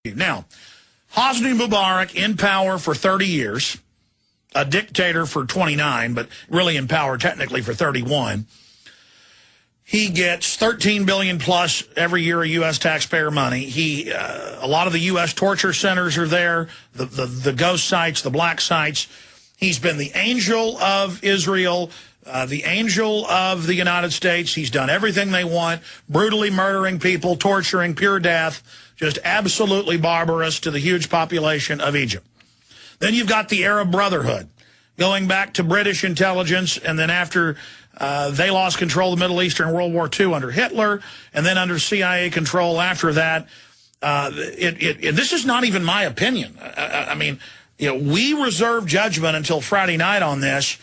Now, Hosni Mubarak in power for 30 years, a dictator for 29, but really in power technically for 31. He gets $13 billion plus every year of U.S. taxpayer money. A lot of the U.S. torture centers are there, the ghost sites, the black sites. He's been the angel of Israel, the angel of the United States. He's done everything they want, brutally murdering people, torturing, pure death, just absolutely barbarous to the huge population of Egypt. Then you've got the Arab Brotherhood, going back to British intelligence, and then after they lost control of the Middle East during World War II under Hitler, and then under CIA control after that. This is not even my opinion. I mean, you know, we reserve judgment until Friday night on this,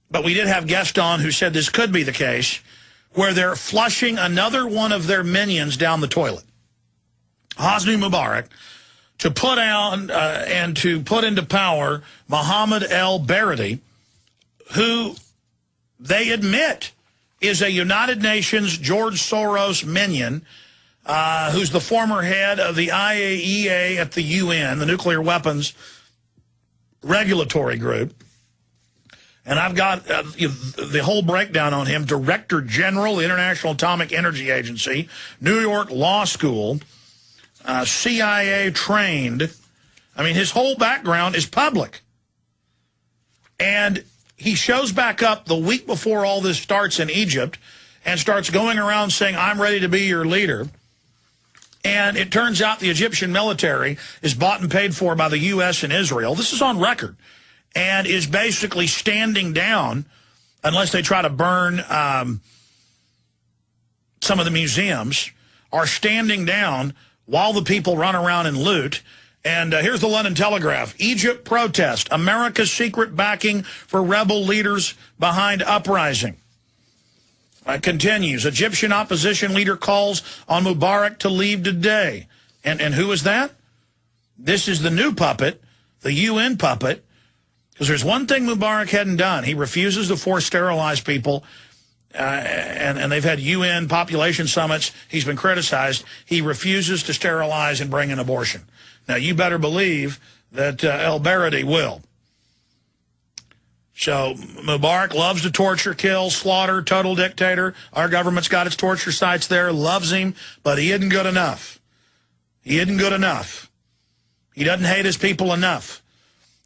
but we did have guests on who said this could be the case, where they're flushing another one of their minions down the toilet. Hosni Mubarak, to put on and to put into power Mohammed el-Baradei, who they admit is a United Nations George Soros minion, who's the former head of the IAEA at the UN, the Nuclear Weapons Regulatory Group. And I've got the whole breakdown on him. Director General, the International Atomic Energy Agency, New York Law School, CIA trained. I mean, his whole background is public. And he shows back up the week before all this starts in Egypt and starts going around saying, I'm ready to be your leader. And it turns out the Egyptian military is bought and paid for by the U.S. and Israel. This is on record. And is basically standing down, unless they try to burn some of the museums, are standing down while the people run around and loot. And here's the London Telegraph. Egypt protest. America's secret backing for rebel leaders behind uprising. Continues. Egyptian opposition leader calls on Mubarak to leave today. And who is that? This is the new puppet, the UN puppet. Because there's one thing Mubarak hadn't done. He refuses to force sterilize people. And they've had UN population summits. He's been criticized. He refuses to sterilize and bring an abortion. Now, you better believe that el-Baradei will. So Mubarak loves to torture, kill, slaughter, total dictator. Our government's got its torture sites there, loves him, but he isn't good enough. He isn't good enough. He doesn't hate his people enough.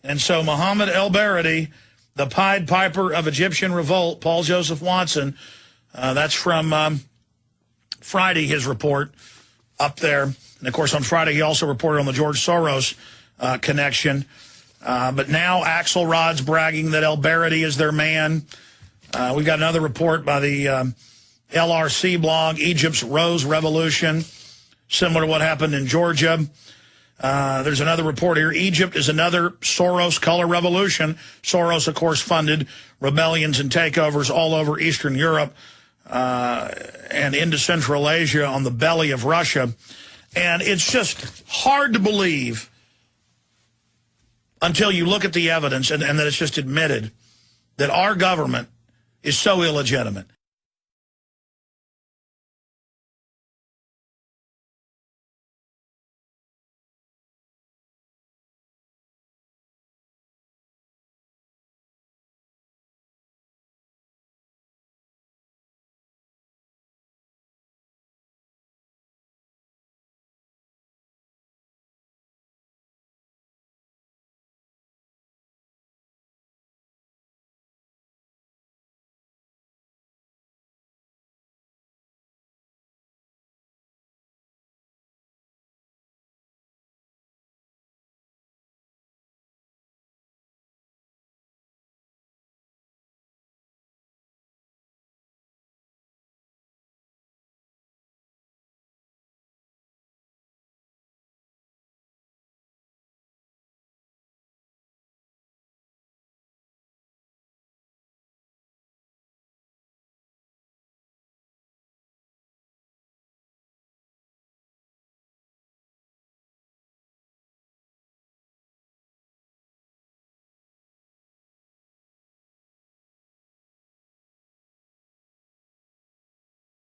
And so Mohammed el-Baradei, the Pied Piper of Egyptian revolt, Paul Joseph Watson, that's from Friday, his report up there. And, of course, on Friday he also reported on the George Soros connection. But now Axelrod's bragging that el-Baradei is their man. We've got another report by the LRC blog, Egypt's Rose Revolution, similar to what happened in Georgia. There's another report here. Egypt is another Soros color revolution. Soros, of course, funded rebellions and takeovers all over Eastern Europe and into Central Asia on the belly of Russia. And it's just hard to believe until you look at the evidence and that it's just admitted that our government is so illegitimate.